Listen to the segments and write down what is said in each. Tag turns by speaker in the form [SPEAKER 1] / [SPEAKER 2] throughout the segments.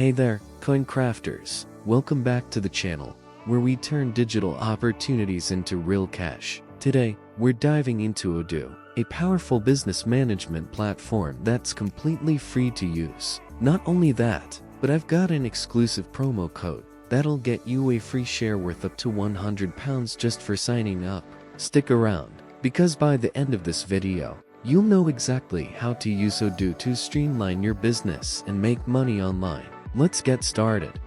[SPEAKER 1] Hey there, CoinCrafters. Welcome back to the channel, where we turn digital opportunities into real cash. Today, we're diving into Odoo, a powerful business management platform that's completely free to use. Not only that, but I've got an exclusive promo code that'll get you a free share worth up to £100 just for signing up. Stick around, because by the end of this video, you'll know exactly how to use Odoo to streamline your business and make money online. Let's get started.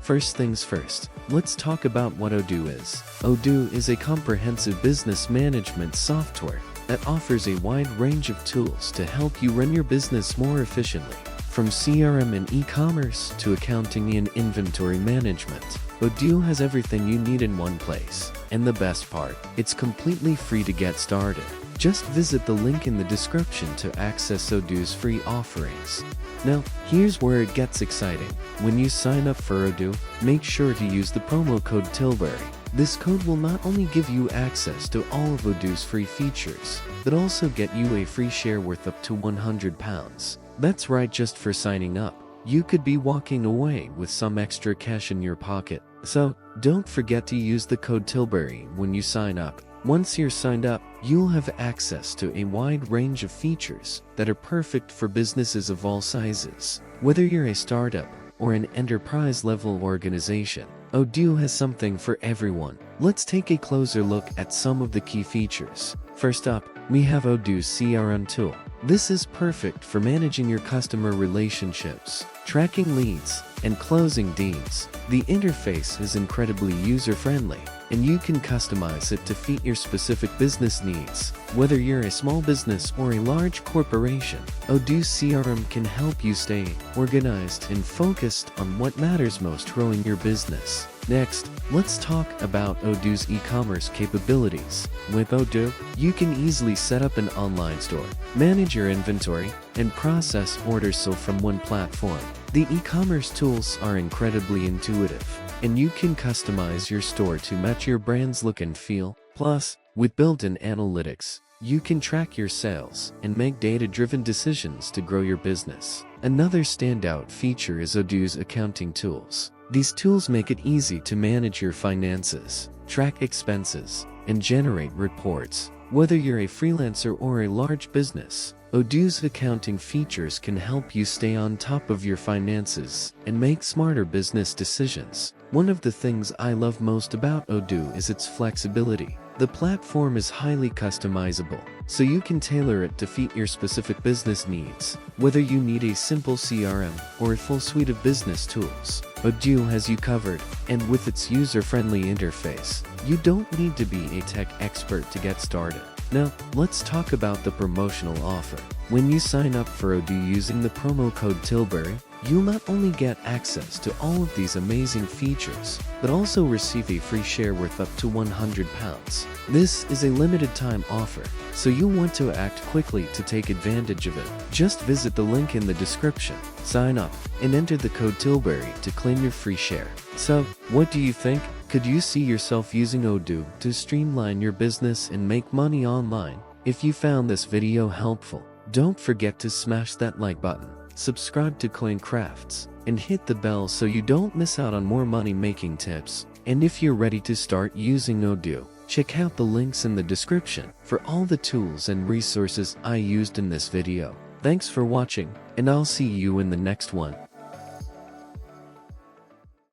[SPEAKER 1] First things first, let's talk about what Odoo is. Odoo is a comprehensive business management software that offers a wide range of tools to help you run your business more efficiently. From CRM and e-commerce to accounting and inventory management, Odoo has everything you need in one place. And the best part, it's completely free to get started. Just visit the link in the description to access Odoo's free offerings. Now, here's where it gets exciting. When you sign up for Odoo, make sure to use the promo code Tilbury. This code will not only give you access to all of Odoo's free features, but also get you a free share worth up to £100. That's right, just for signing up. You could be walking away with some extra cash in your pocket. So, don't forget to use the code Tilbury when you sign up. Once you're signed up, you'll have access to a wide range of features that are perfect for businesses of all sizes. Whether you're a startup or an enterprise-level organization, Odoo has something for everyone. Let's take a closer look at some of the key features. First up, we have Odoo's CRM tool. This is perfect for managing your customer relationships, tracking leads, and closing deals. The interface is incredibly user-friendly, and you can customize it to fit your specific business needs. Whether you're a small business or a large corporation, Odoo CRM can help you stay organized and focused on what matters most growing your business. Next, let's talk about Odoo's e-commerce capabilities. With Odoo, you can easily set up an online store, manage your inventory, and process orders all from one platform. The e-commerce tools are incredibly intuitive, and you can customize your store to match your brand's look and feel. Plus, with built-in analytics, you can track your sales and make data-driven decisions to grow your business. Another standout feature is Odoo's accounting tools. These tools make it easy to manage your finances, track expenses, and generate reports. Whether you're a freelancer or a large business, Odoo's accounting features can help you stay on top of your finances and make smarter business decisions. One of the things I love most about Odoo is its flexibility. The platform is highly customizable, so you can tailor it to fit your specific business needs. Whether you need a simple CRM or a full suite of business tools, Odoo has you covered, and with its user-friendly interface, you don't need to be a tech expert to get started. Now, let's talk about the promotional offer. When you sign up for Odoo using the promo code Tilbury, you'll not only get access to all of these amazing features, but also receive a free share worth up to £100. This is a limited time offer, so you'll want to act quickly to take advantage of it. Just visit the link in the description, sign up, and enter the code Tilbury to claim your free share. So, what do you think? Could you see yourself using Odoo to streamline your business and make money online? If you found this video helpful, don't forget to smash that like button, subscribe to CoinCrafts, and hit the bell so you don't miss out on more money-making tips. And if you're ready to start using Odoo, check out the links in the description for all the tools and resources I used in this video. Thanks for watching, and I'll see you in the next one.